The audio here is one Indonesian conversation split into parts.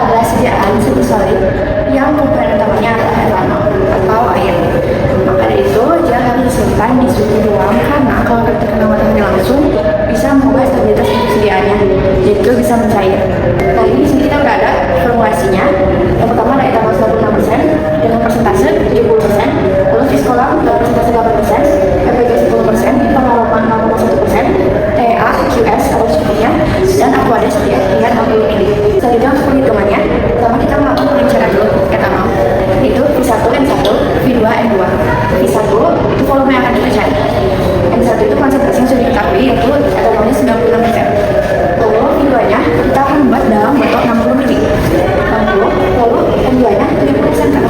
ada sediaan satu solid yang komponen utamanya adalah etanol atau air. Maka dari itu, gel harus disimpan di suhu ruang karena kalau terkena matahari langsung bisa mengubah stabilitas sediaannya, yaitu bisa mencair. Nah, ini di sini kita udah ada formulasinya. Yang pertama ada etanol 96% dengan persentase 70%, lalu Viscolam persentase 8%, FPG 10%, pengaroma 0,1%, TEA, QS atau secukupnya, dan Aquades hingga 60 ml. Selanjutnya untuk penghitungannya, pertama kita melakukan pengenceran dulu etanol, yaitu V1, N1, V2, N2. V1 itu volume yang akan kita cari. N1 itu konsentrasi yang sudah diketahui, yaitu etanolnya 96%. Lalu V2-nya kita akan membuat dalam botol 60 ml. 60, lalu N2-nya 70% karena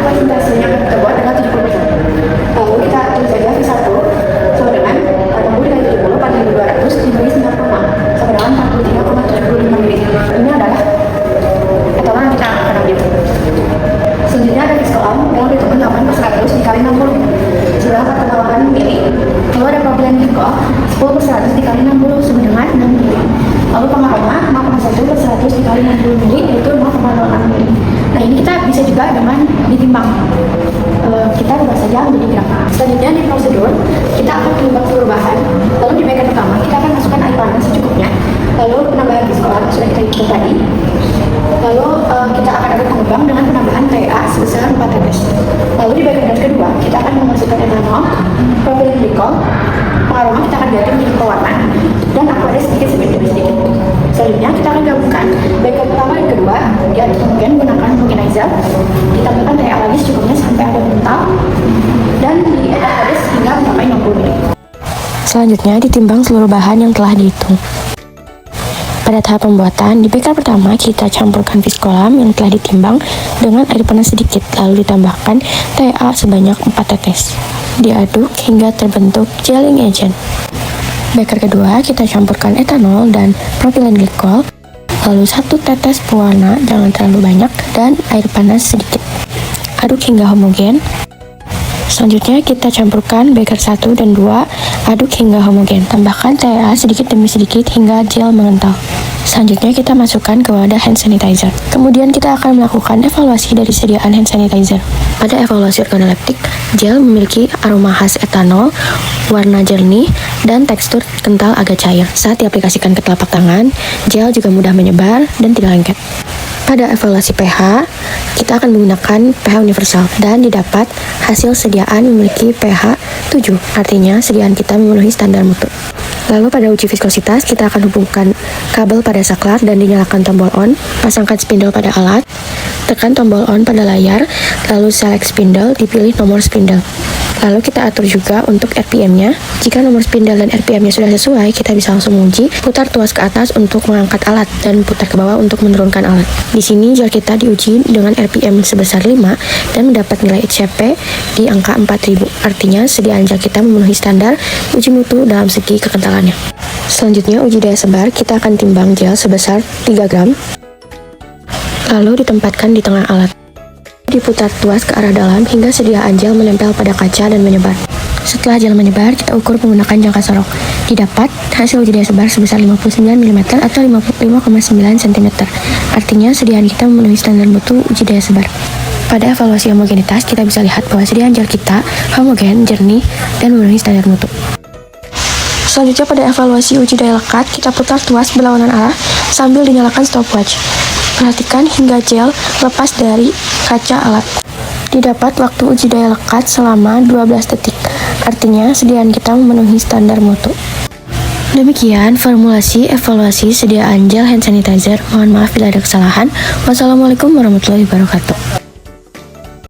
konsentrasinya yang kita buat adalah 70%. Lalu kita tulis saja V1 sama dengan 60 dikali 70, 4200 dibagi 96 sama dengan 43,75 ml. Ini adalah etanol yang kita akan ambil. Selanjutnya ada Viscolam yang dihitung 8/100 dikali 60 sebanyak 48 ml. Lalu ada propilen glikol 10/100 dikali 60 sama dengan 6 ml. Lalu pengaroma 0,1/100 dikali 60 ml yaitu 0,06 ml. Nah, ini kita bisa juga dengan ditimbang. Kita ubah saja menjadi gram. Selanjutnya di prosedur kita akan menimbang seluruh bahan. Lalu di bagian pertama kita akan masukkan air panas secukupnya. Lalu penambahan Viscolam sudah kita hitung tadi. Lalu kita akan ada pengembang dengan penambahan TEA sebesar 4 tetes. Lalu di bagian kedua kita akan memasukkan etanol, propilen glikol, pengaroma kita akan biarkan menjadi pewarna, dan Aquades sedikit demi sedikit. Selanjutnya kita akan gabungkan bagian pertama dan kedua, diaduk kemudian menggunakan homogenizer, ditambahkan TEA lagi secukupnya sampai ada kental, dan di Aquades hingga mencapai 60 ml. Selanjutnya ditimbang seluruh bahan yang telah dihitung. Pada tahap pembuatan, di beker pertama kita campurkan Viscolam yang telah ditimbang dengan air panas sedikit, lalu ditambahkan TEA sebanyak 4 tetes. Diaduk hingga terbentuk gelling agent. Beker kedua kita campurkan etanol dan propilen glikol, lalu 1 tetes pewarna, jangan terlalu banyak, dan air panas sedikit. Aduk hingga homogen. Selanjutnya kita campurkan beker 1 dan 2, aduk hingga homogen. Tambahkan TEA sedikit demi sedikit hingga gel mengental. Selanjutnya kita masukkan ke wadah hand sanitizer. Kemudian kita akan melakukan evaluasi dari sediaan hand sanitizer. Pada evaluasi organoleptik, gel memiliki aroma khas etanol, warna jernih, dan tekstur kental agak cair. Saat diaplikasikan ke telapak tangan, gel juga mudah menyebar dan tidak lengket. Pada evaluasi pH, kita akan menggunakan pH universal dan didapat hasil sediaan memiliki pH 7, artinya sediaan kita memenuhi standar mutu. Lalu pada uji viskositas, kita akan hubungkan kabel pada saklar dan dinyalakan tombol on, pasangkan spindle pada alat, tekan tombol on pada layar, lalu select spindle, dipilih nomor spindle. Lalu kita atur juga untuk RPM-nya. Jika nomor spindle dan RPM-nya sudah sesuai, kita bisa langsung menguji, putar tuas ke atas untuk mengangkat alat dan putar ke bawah untuk menurunkan alat. Di sini gel kita diuji dengan RPM sebesar 5 dan mendapat nilai HCP di angka 4000. Artinya sediaan gel kita memenuhi standar uji mutu dalam segi kekentalannya. Selanjutnya uji daya sebar, kita akan timbang gel sebesar 3 gram. Lalu ditempatkan di tengah alat. Diputar tuas ke arah dalam hingga sediaan gel menempel pada kaca dan menyebar. Setelah gel menyebar, kita ukur menggunakan jangka sorok. Didapat hasil uji daya sebar sebesar 59 mm atau 55,9 cm. Artinya sediaan kita memenuhi standar mutu uji daya sebar. Pada evaluasi homogenitas, kita bisa lihat bahwa sediaan gel kita homogen, jernih, dan memenuhi standar mutu. Selanjutnya pada evaluasi uji daya lekat, kita putar tuas berlawanan arah sambil dinyalakan stopwatch. Perhatikan hingga gel lepas dari kaca alat. Didapat waktu uji daya lekat selama 12 detik. Artinya sediaan kita memenuhi standar mutu. Demikian formulasi evaluasi sediaan gel hand sanitizer. Mohon maaf bila ada kesalahan. Wassalamualaikum warahmatullahi wabarakatuh.